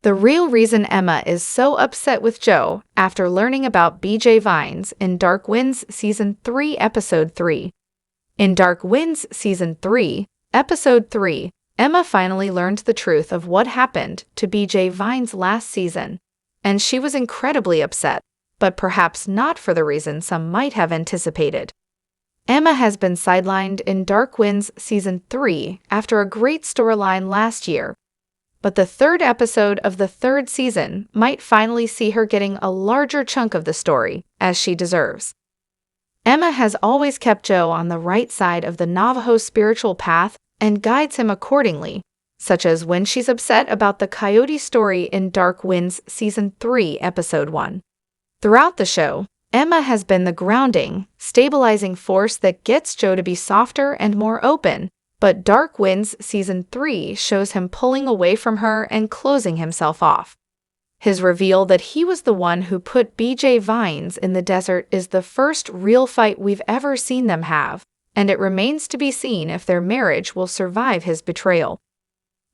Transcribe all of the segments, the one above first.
The real reason Emma is so upset with Joe after learning about BJ Vines in Dark Winds Season 3, Episode 3. In Dark Winds Season 3, Episode 3, Emma finally learned the truth of what happened to BJ Vines last season, and she was incredibly upset, but perhaps not for the reason some might have anticipated. Emma has been sidelined in Dark Winds Season 3 after a great storyline last year, but the third episode of the third season might finally see her getting a larger chunk of the story, as she deserves. Emma has always kept Joe on the right side of the Navajo spiritual path and guides him accordingly, such as when she's upset about the coyote story in Dark Winds Season 3, Episode 1. Throughout the show, Emma has been the grounding, stabilizing force that gets Joe to be softer and more open, but Dark Winds Season 3 shows him pulling away from her and closing himself off. His reveal that he was the one who put BJ Vines in the desert is the first real fight we've ever seen them have, and it remains to be seen if their marriage will survive his betrayal.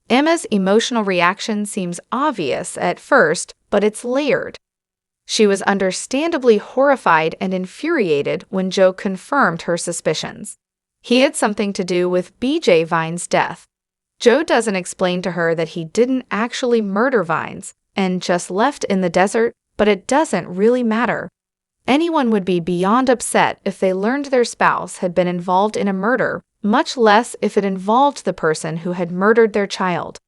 Emma's emotional reaction seems obvious at first, but it's layered. She was understandably horrified and infuriated when Joe confirmed her suspicions. He had something to do with BJ Vines' death. Joe doesn't explain to her that he didn't actually murder Vines and just left in the desert, but it doesn't really matter. Anyone would be beyond upset if they learned their spouse had been involved in a murder, much less if it involved the person who had murdered their child.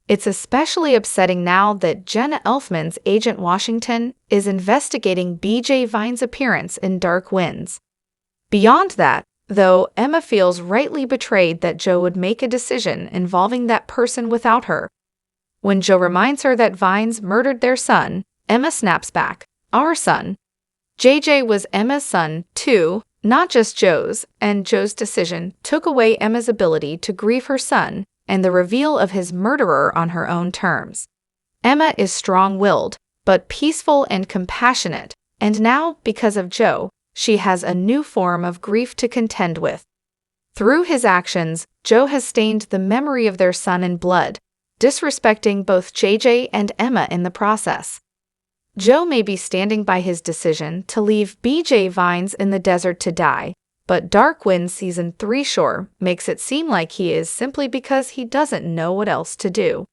It's especially upsetting now that Jenna Elfman's Agent Washington is investigating BJ Vines' appearance in Dark Winds. Beyond that, though, Emma feels rightly betrayed that Joe would make a decision involving that person without her. When Joe reminds her that Vines murdered their son, Emma snaps back. Our son. JJ was Emma's son, too, not just Joe's, and Joe's decision took away Emma's ability to grieve her son and the reveal of his murderer on her own terms. Emma is strong-willed, but peaceful and compassionate, and now, because of Joe, she has a new form of grief to contend with. Through his actions, Joe has stained the memory of their son in blood, disrespecting both JJ and Emma in the process. Joe may be standing by his decision to leave BJ Vines in the desert to die, but Dark Winds Season 3 Shore makes it seem like he is simply because he doesn't know what else to do.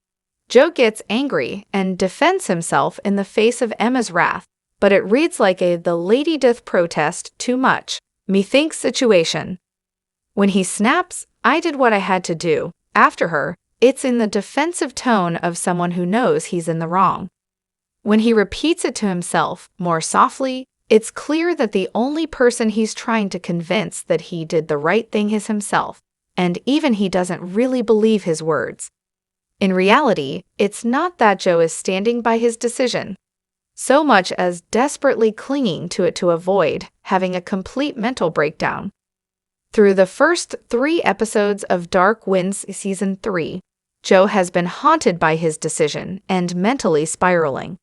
Joe gets angry and defends himself in the face of Emma's wrath, but it reads like a "the lady doth protest too much, methinks" situation. When he snaps, "I did what I had to do," after her, it's in the defensive tone of someone who knows he's in the wrong. When he repeats it to himself, more softly, it's clear that the only person he's trying to convince that he did the right thing is himself, and even he doesn't really believe his words. In reality, it's not that Joe is standing by his decision, so much as desperately clinging to it to avoid having a complete mental breakdown. Through the first 3 episodes of Dark Winds Season 3, Joe has been haunted by his decision and mentally spiraling.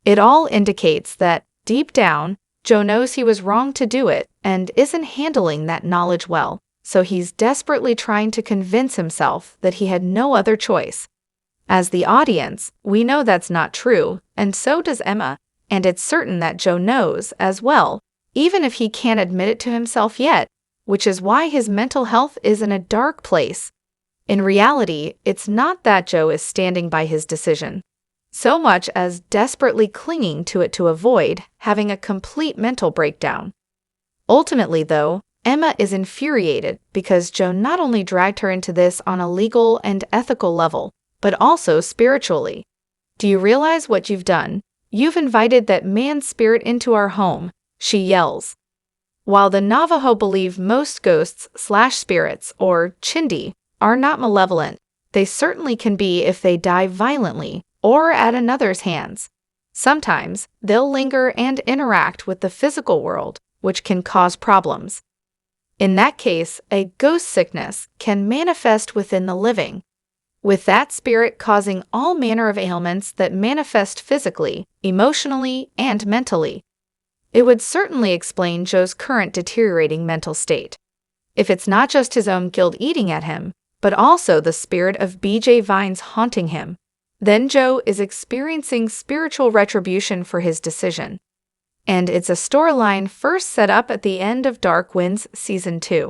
It all indicates that, deep down, Joe knows he was wrong to do it and isn't handling that knowledge well, so he's desperately trying to convince himself that he had no other choice. As the audience, we know that's not true, and so does Emma, and it's certain that Joe knows as well, even if he can't admit it to himself yet, which is why his mental health is in a dark place. In reality, it's not that Joe is standing by his decision, so much as desperately clinging to it to avoid having a complete mental breakdown. Ultimately, though, Emma is infuriated because Joe not only dragged her into this on a legal and ethical level, but also spiritually. "Do you realize what you've done? You've invited that man's spirit into our home," she yells. While the Navajo believe most ghosts/spirits, or chindi, are not malevolent, they certainly can be if they die violently or at another's hands. Sometimes, they'll linger and interact with the physical world, which can cause problems. In that case, a ghost sickness can manifest within the living, with that spirit causing all manner of ailments that manifest physically, emotionally, and mentally. It would certainly explain Joe's current deteriorating mental state. If it's not just his own guilt eating at him, but also the spirit of BJ Vines haunting him, Then Joe is experiencing spiritual retribution for his decision. And it's a storyline first set up at the end of Dark Winds Season 2.